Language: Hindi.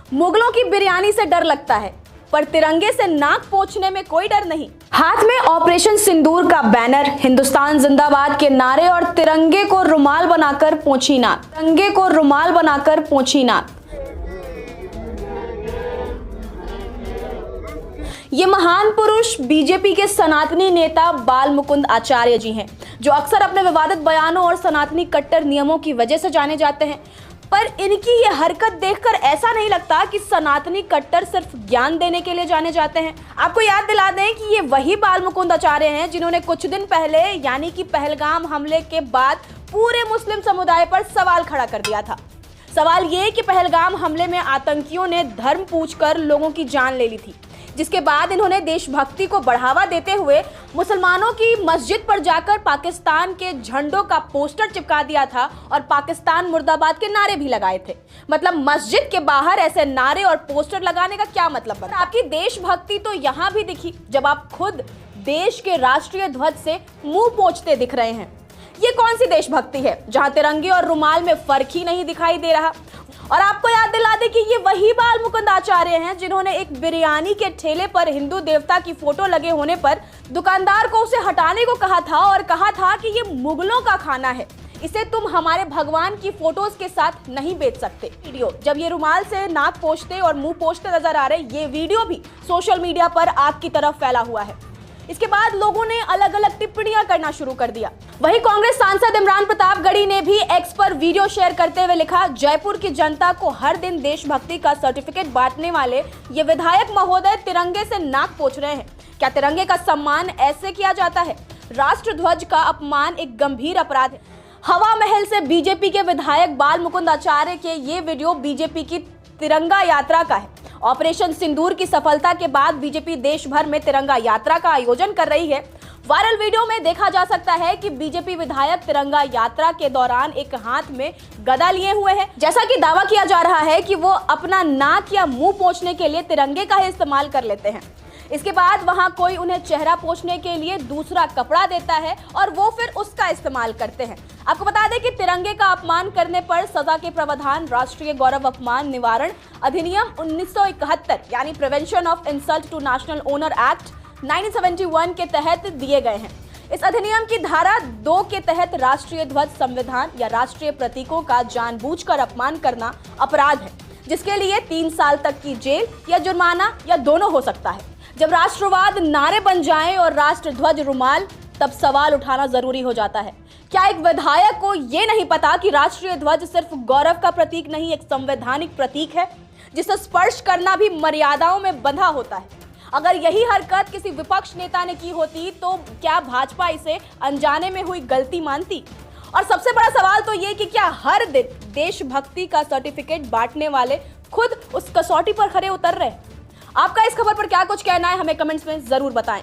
मुगलों की बिरयानी से डर लगता है, पर तिरंगे से नाक पोंछने में कोई डर नहीं। हाथ में ऑपरेशन सिंदूर का बैनर, हिंदुस्तान जिंदाबाद के नारे और तिरंगे को रुमाल बनाकर पोंछी नाक, तिरंगे को रुमाल बनाकर पोंछी नाक। ये महान पुरुष बीजेपी के सनातनी नेता बाल मुकुंद आचार्य जी हैं, जो अक्सर अपने विवादित बयानों और सनातनी कट्टर नियमों की वजह से जाने जाते हैं। पर इनकी ये हरकत देखकर ऐसा नहीं लगता कि सनातनी कट्टर सिर्फ ज्ञान देने के लिए जाने जाते हैं। आपको याद दिला दें कि ये वही बाल मुकुंद आचार्य हैं जिन्होंने कुछ दिन पहले यानी कि पहलगाम हमले के बाद पूरे मुस्लिम समुदाय पर सवाल खड़ा कर दिया था। सवाल ये कि पहलगाम हमले में आतंकियों ने धर्म पूछकर लोगों की जान ले ली थी, जिसके बाद इन्होंने देशभक्ति को बढ़ावा देते हुए मुसलमानों की मस्जिद पर जाकर पाकिस्तान के झंडों का पोस्टर चिपका दिया था और पाकिस्तान मुर्दाबाद के नारे भी लगाए थे। मतलब मस्जिद के बाहर ऐसे नारे और पोस्टर लगाने का क्या मतलब बना? आपकी देशभक्ति तो यहाँ भी दिखी जब आप खुद देश के राष्ट्रीय ध्वज से मुंह पोंछते दिख रहे हैं। ये कौन सी देशभक्ति है जहां तिरंगे और रुमाल में फर्क ही नहीं दिखाई दे रहा? और आपको याद दिला दे कि ये वही बाल मुकुंद आचार्य हैं जिन्होंने एक बिरयानी के ठेले पर हिंदू देवता की फोटो लगे होने पर दुकानदार को उसे हटाने को कहा था और कहा था कि ये मुगलों का खाना है, इसे तुम हमारे भगवान की फोटोज के साथ नहीं बेच सकते। वीडियो जब ये रुमाल से नाक पोंछते और मुंह पोंछते नजर आ रहे, ये वीडियो भी सोशल मीडिया पर आग की तरफ फैला हुआ है। इसके बाद लोगों ने अलग अलग टिप्पणियां करना शुरू कर दिया। वहीं कांग्रेस सांसद इमरान प्रतापगढ़ी ने भी एक्स पर वीडियो शेयर करते हुए लिखा, जयपुर की जनता को हर दिन देशभक्ति का सर्टिफिकेट बांटने वाले ये विधायक महोदय तिरंगे से नाक पोंछ रहे हैं। क्या तिरंगे का सम्मान ऐसे किया जाता है? राष्ट्रध्वज का अपमान एक गंभीर अपराध है। हवा महल से बीजेपी के विधायक बाल मुकुंद आचार्य के ये वीडियो बीजेपी की तिरंगा यात्रा का है। ऑपरेशन सिंदूर की सफलता के बाद बीजेपी देश भर में तिरंगा यात्रा का आयोजन कर रही है। वायरल वीडियो में देखा जा सकता है कि बीजेपी विधायक तिरंगा यात्रा के दौरान एक हाथ में गदा लिए हुए हैं। जैसा कि दावा किया जा रहा है कि वो अपना नाक या मुंह पोंछने के लिए तिरंगे का ही इस्तेमाल कर लेते हैं। इसके बाद वहां कोई उन्हें चेहरा पोंछने के लिए दूसरा कपड़ा देता है और वो फिर उसका इस्तेमाल करते हैं। आपको बता दें कि तिरंगे का अपमान करने पर सजा के प्रावधान राष्ट्रीय गौरव अपमान निवारण अधिनियम 1971 यानी prevention of insult to national honour act 1971 के तहत दिए गए हैं। इस अधिनियम की धारा 2 के तहत राष्ट्रीय ध्वज, संविधान या राष्ट्रीय प्रतीकों का जानबूझकर अपमान करना अपराध है, जिसके लिए 3 साल तक की जेल या जुर्माना या दोनों हो सकता है। जब राष्ट्रवाद नारे बन जाएं और राष्ट्र ध्वज रुमाल, तब सवाल उठाना जरूरी हो जाता है। क्या एक विधायक को ये नहीं पता कि राष्ट्रीय ध्वज सिर्फ गौरव का प्रतीक नहीं, एक संवैधानिक प्रतीक है जिसे स्पर्श करना भी मर्यादाओं में बंधा होता है? अगर यही हरकत किसी विपक्ष नेता ने की होती तो क्या भाजपा इसे अनजाने में हुई गलती मानती? और सबसे बड़ा सवाल तो ये कि क्या हर दिन देशभक्ति का सर्टिफिकेट बांटने वाले खुद उस कसौटी पर खरे उतर रहे? आपका इस खबर पर क्या कुछ कहना है, हमें कमेंट्स में जरूर बताएं।